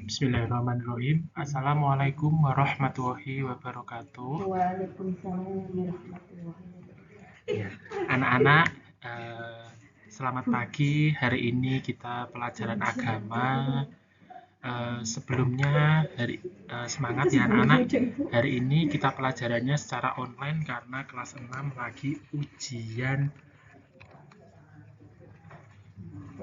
Bismillahirrahmanirrahim. Assalamualaikum warahmatullahi wabarakatuh. Waalaikumsalam warahmatullahi wabarakatuh. Ya, anak-anak, selamat pagi. Hari ini kita pelajaran agama. Sebelumnya, semangat ya anak-anak. Hari ini kita pelajarannya secara online karena kelas 6 lagi ujian.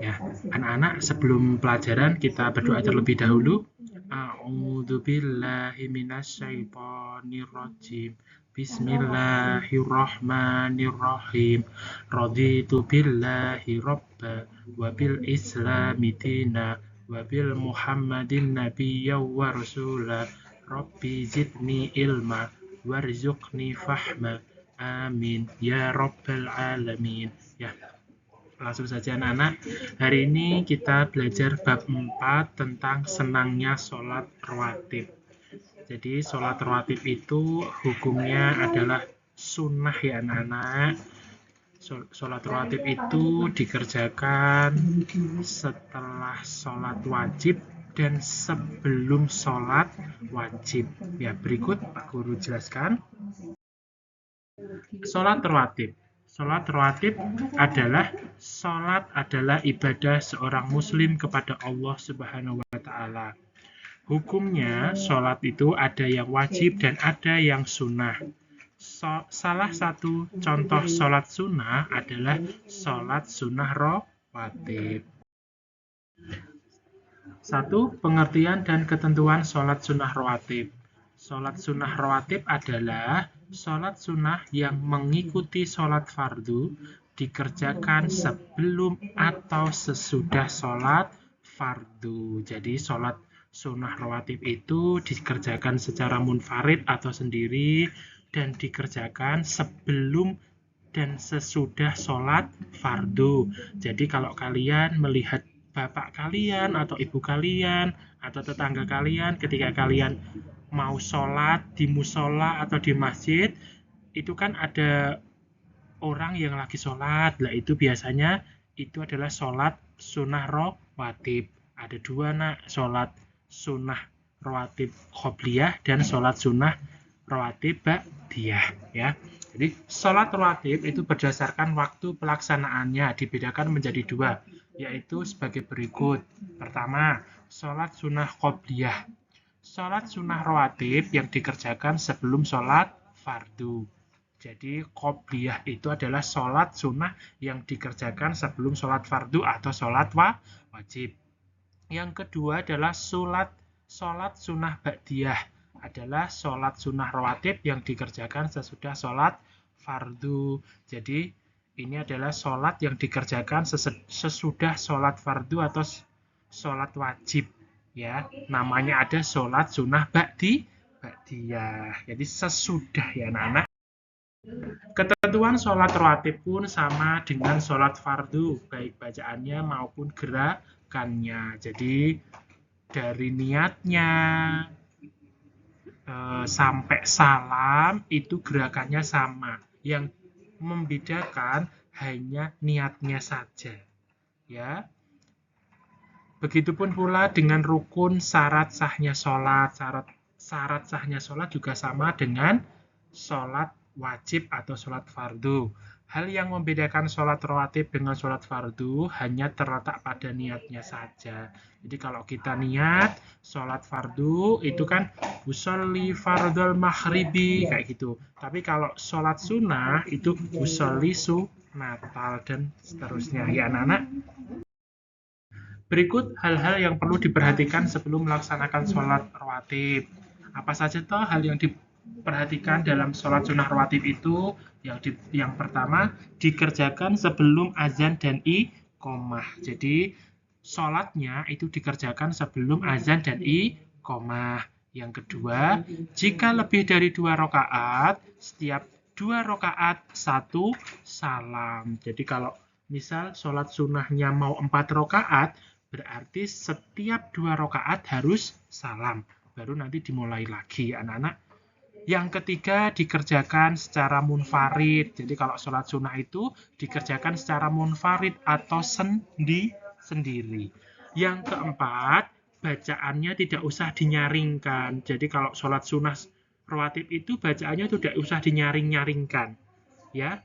Ya, anak-anak, sebelum pelajaran kita berdoa terlebih dahulu. A'udzubillahi minasyaitonirrajim. Bismillahirrahmanirrahim. Raditu billahi robba wa bil islami dina wa bil muhammadin nabiyya wa rasula. Rabbi zidni ilma warzuqni fahma. Amin ya rabbal alamin. Ya, langsung saja anak-anak. Hari ini kita belajar bab 4 tentang senangnya sholat rawatib. Jadi sholat rawatib itu hukumnya adalah sunnah ya anak-anak. Sholat rawatib itu dikerjakan setelah sholat wajib dan sebelum sholat wajib. Ya, berikut Pak Guru jelaskan. Sholat rawatib. Sholat rawatib adalah ibadah seorang muslim kepada Allah Subhanahu wa taala. Hukumnya sholat itu ada yang wajib dan ada yang sunnah. Salah satu contoh sholat sunnah adalah sholat sunnah rawatib. 1. Pengertian dan ketentuan sholat sunnah rawatib. Sholat sunnah rawatib adalah sholat sunnah yang mengikuti sholat fardu dikerjakan sebelum atau sesudah sholat fardu. Jadi sholat sunnah rawatib itu dikerjakan secara munfarid atau sendiri dan dikerjakan sebelum dan sesudah sholat fardu. Jadi kalau kalian melihat bapak kalian atau ibu kalian atau tetangga kalian ketika kalian mau sholat di musola atau di masjid, itu kan ada orang yang lagi sholat. Lah itu biasanya itu adalah sholat sunnah rawatib. Ada dua nak, sholat sunnah rawatib qobliyah dan sholat sunnah rawatib ba'diyah ya. Jadi sholat rawatib itu berdasarkan waktu pelaksanaannya dibedakan menjadi dua, yaitu sebagai berikut. Pertama, sholat sunnah qobliyah. Sholat sunnah rawatib yang dikerjakan sebelum sholat fardu. Jadi qobliyah itu adalah sholat sunnah yang dikerjakan sebelum sholat fardu atau sholat wajib. Yang kedua adalah sholat sunnah ba'diyah. Adalah sholat sunnah rawatib yang dikerjakan sesudah sholat fardu. Jadi ini adalah sholat yang dikerjakan sesudah sholat fardu atau sholat wajib. Ya, namanya ada sholat sunnah ba'diyah. Jadi sesudah ya anak-anak. Ketentuan sholat rawatib pun sama dengan sholat fardu, baik bacaannya maupun gerakannya. Jadi dari niatnya sampai salam itu gerakannya sama. Yang membedakan hanya niatnya saja. Ya. Begitupun pula dengan rukun syarat sahnya sholat. Syarat sahnya sholat juga sama dengan sholat wajib atau sholat fardu. Hal yang membedakan sholat rawatib dengan sholat fardu hanya terletak pada niatnya saja. Jadi kalau kita niat sholat fardu itu kan usolli fardul maghribi kayak gitu. Tapi kalau sholat sunnah itu usolli sunatal dan seterusnya. Ya anak-anak. Berikut hal-hal yang perlu diperhatikan sebelum melaksanakan sholat rawatib. Apa saja toh hal yang diperhatikan dalam sholat sunnah rawatib itu? Yang pertama, dikerjakan sebelum azan dan iqomah. Jadi, sholatnya itu dikerjakan sebelum azan dan iqomah. Yang kedua, jika lebih dari 2 rakaat, setiap 2 rakaat 1 salam. Jadi kalau misal sholat sunnahnya mau 4 rakaat, berarti setiap 2 rakaat harus salam. Baru nanti dimulai lagi anak-anak. Yang ketiga, dikerjakan secara munfarid. Jadi kalau sholat sunnah itu dikerjakan secara munfarid atau sendiri. Yang keempat, bacaannya tidak usah dinyaringkan. Jadi kalau sholat sunnah rawatib itu bacaannya tidak usah dinyaring-nyaringkan. Ya.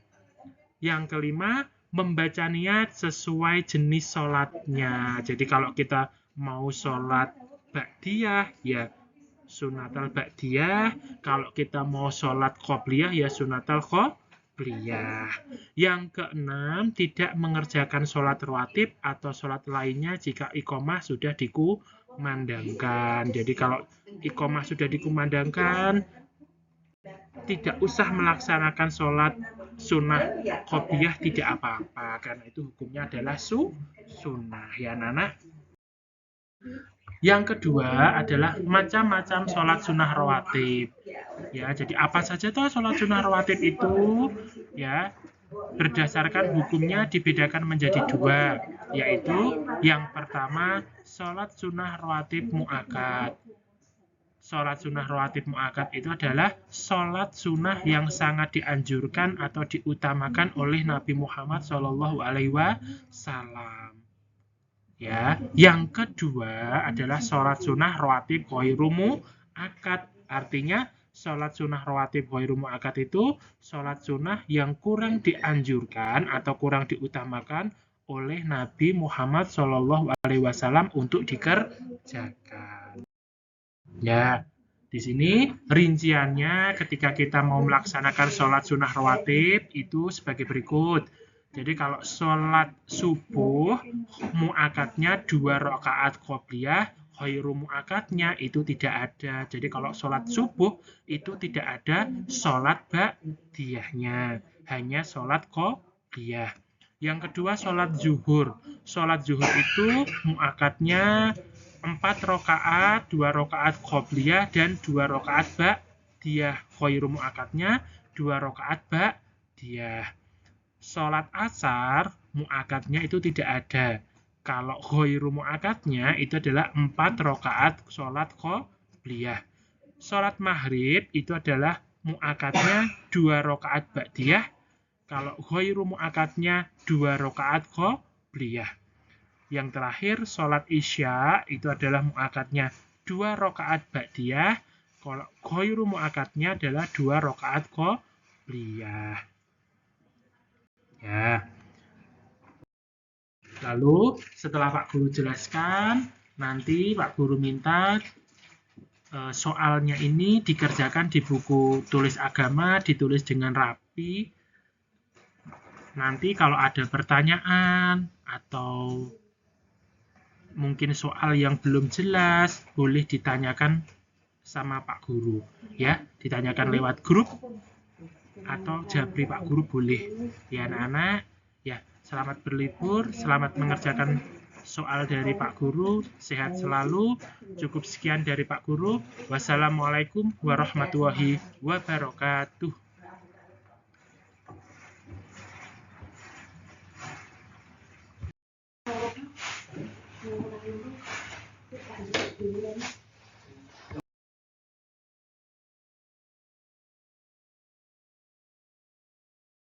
Yang kelima, membaca niat sesuai jenis sholatnya. Jadi kalau kita mau sholat ba'diyah, ya sunatal ba'diyah. Kalau kita mau sholat qobliyah, ya sunatal qobliyah. Yang keenam, tidak mengerjakan sholat rawatib atau sholat lainnya jika iqomah sudah dikumandangkan. Jadi kalau iqomah sudah dikumandangkan, tidak usah melaksanakan sholat sunnah qobliyah, tidak apa-apa. Karena itu hukumnya adalah sunnah. Ya, Nana. Yang kedua adalah macam-macam sholat sunnah rawatib. Ya, jadi apa saja toh sholat sunnah rawatib itu? Ya, berdasarkan hukumnya dibedakan menjadi dua, yaitu yang pertama sholat sunnah rawatib mu'akkad. Sholat sunnah rawatib mu'akkad itu adalah sholat sunnah yang sangat dianjurkan atau diutamakan oleh Nabi Muhammad SAW. Ya, yang kedua adalah sholat sunnah rawatib ghairu mu'akkad. Artinya sholat sunnah rawatib ghairu mu'akkad itu sholat sunnah yang kurang dianjurkan atau kurang diutamakan oleh Nabi Muhammad SAW untuk dikerjakan. Ya, di sini rinciannya ketika kita mau melaksanakan sholat sunnah rawatib itu sebagai berikut. Jadi kalau sholat subuh mu'akkadnya 2 rakaat qobliyah, ghairu mu'akkadnya itu tidak ada. Jadi kalau sholat subuh itu tidak ada sholat ba'diyahnya, hanya sholat qobliyah. Yang kedua sholat zuhur. Sholat zuhur itu mu'akkadnya 4 rakaat, 2 rakaat qobliyah dan 2 rakaat ba'diyah. Ghairu mu'akkadnya 2 rakaat ba'diyah. Sholat asar mu'akkadnya itu tidak ada. Kalau ghairu mu'akkadnya itu adalah 4 rakaat sholat qobliyah. Sholat maghrib itu adalah mu'akkadnya 2 rakaat ba'diyah. Kalau ghairu mu'akkadnya 2 rakaat qobliyah. Yang terakhir, sholat isya itu adalah mu'akkadnya 2 rakaat ba'diyah. Kalau ghairu mu'akkadnya adalah 2 rakaat qobliyah. Ya. Lalu setelah Pak Guru jelaskan, nanti Pak Guru minta soalnya ini dikerjakan di buku tulis agama, ditulis dengan rapi. Nanti kalau ada pertanyaan atau mungkin soal yang belum jelas, boleh ditanyakan sama Pak Guru. Ya, ditanyakan lewat grup atau japri Pak Guru boleh. Ya, anak-anak. Ya, selamat berlibur, selamat mengerjakan soal dari Pak Guru. Sehat selalu. Cukup sekian dari Pak Guru. Wassalamualaikum warahmatullahi wabarakatuh.